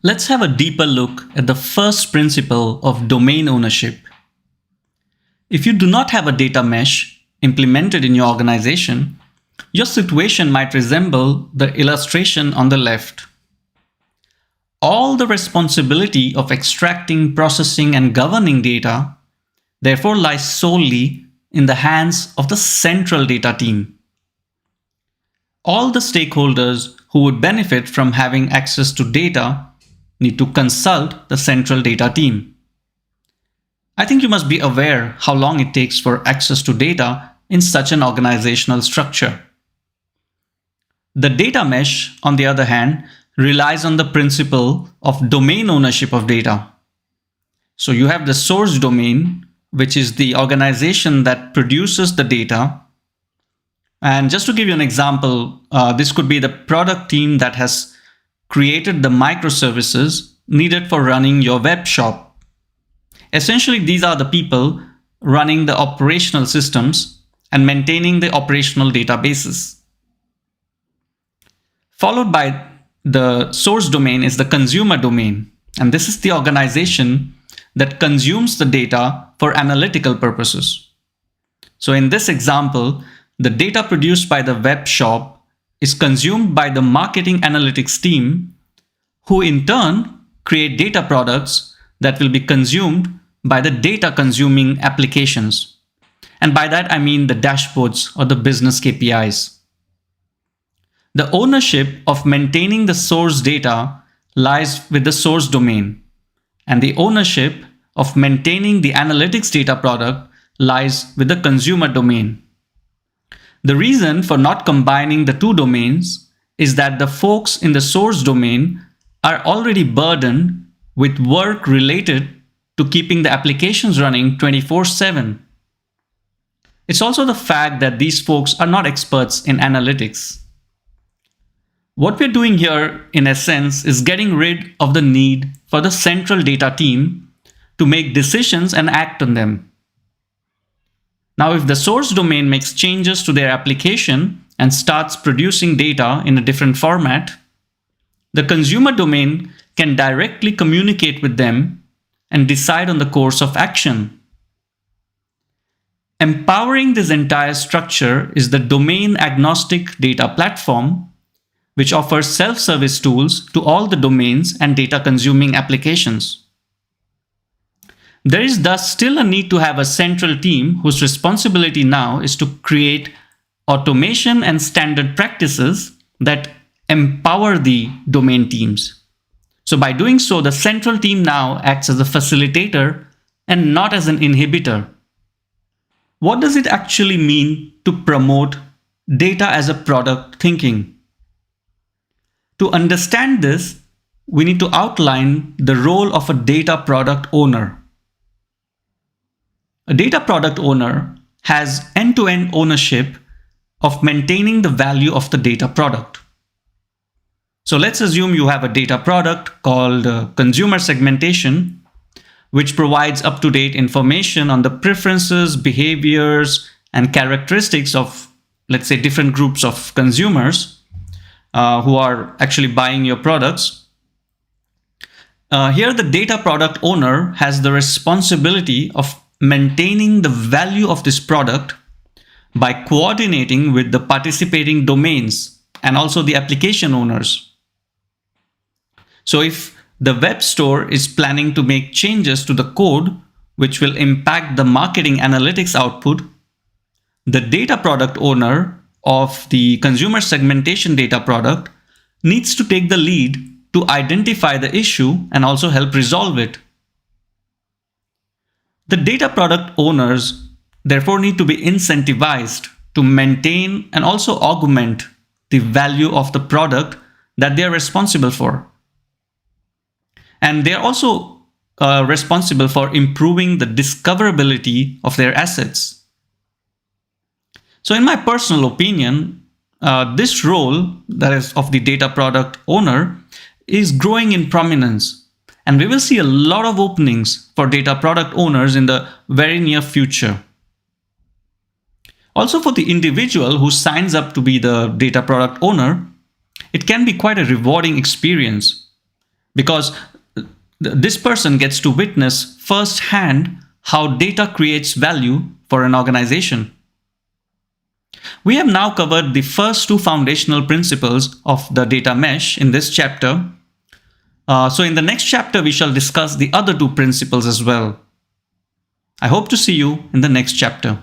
Let's have a deeper look at the first principle of domain ownership. If you do not have a data mesh implemented in your organization, your situation might resemble the illustration on the left. All the responsibility of extracting, processing, and governing data therefore lies solely in the hands of the central data team. All the stakeholders who would benefit from having access to data need to consult the central data team. I think you must be aware how long it takes for access to data in such an organizational structure. The data mesh, on the other hand, relies on the principle of domain ownership of data. So you have the source domain, which is the organization that produces the data. And just to give you an example, this could be the product team that has created the microservices needed for running your web shop. Essentially, these are the people running the operational systems and maintaining the operational databases. Followed by the source domain is the consumer domain, and this is the organization that consumes the data for analytical purposes. So in this example, the data produced by the web shop is consumed by the marketing analytics team, who in turn create data products that will be consumed by the data consuming applications. And by that, I mean the dashboards or the business KPIs. The ownership of maintaining the source data lies with the source domain, and the ownership of maintaining the analytics data product lies with the consumer domain. The reason for not combining the two domains is that the folks in the source domain are already burdened with work related to keeping the applications running 24/7. It's also the fact that these folks are not experts in analytics. What we're doing here, in essence, is getting rid of the need for the central data team to make decisions and act on them. Now, if the source domain makes changes to their application and starts producing data in a different format, the consumer domain can directly communicate with them and decide on the course of action. Empowering this entire structure is the domain-agnostic data platform, which offers self-service tools to all the domains and data-consuming applications. There is thus still a need to have a central team whose responsibility now is to create automation and standard practices that empower the domain teams. So by doing so, the central team now acts as a facilitator and not as an inhibitor. What does it actually mean to promote data as a product thinking? To understand this, we need to outline the role of a data product owner. A data product owner has end-to-end ownership of maintaining the value of the data product. So let's assume you have a data product called consumer segmentation, which provides up-to-date information on the preferences, behaviors, and characteristics of, let's say, different groups of consumers who are actually buying your products. Here, the data product owner has the responsibility of maintaining the value of this product by coordinating with the participating domains and also the application owners. So if the web store is planning to make changes to the code which will impact the marketing analytics output, the data product owner of the consumer segmentation data product needs to take the lead to identify the issue and also help resolve it. The data product owners therefore need to be incentivized to maintain and also augment the value of the product that they are responsible for. And they are also responsible for improving the discoverability of their assets. So in my personal opinion, this role, that is of the data product owner, is growing in prominence. And we will see a lot of openings for data product owners in the very near future. Also, for the individual who signs up to be the data product owner, it can be quite a rewarding experience because this person gets to witness firsthand how data creates value for an organization. We have now covered the first two foundational principles of the data mesh in this chapter. So in the next chapter, we shall discuss the other two principles as well. I hope to see you in the next chapter.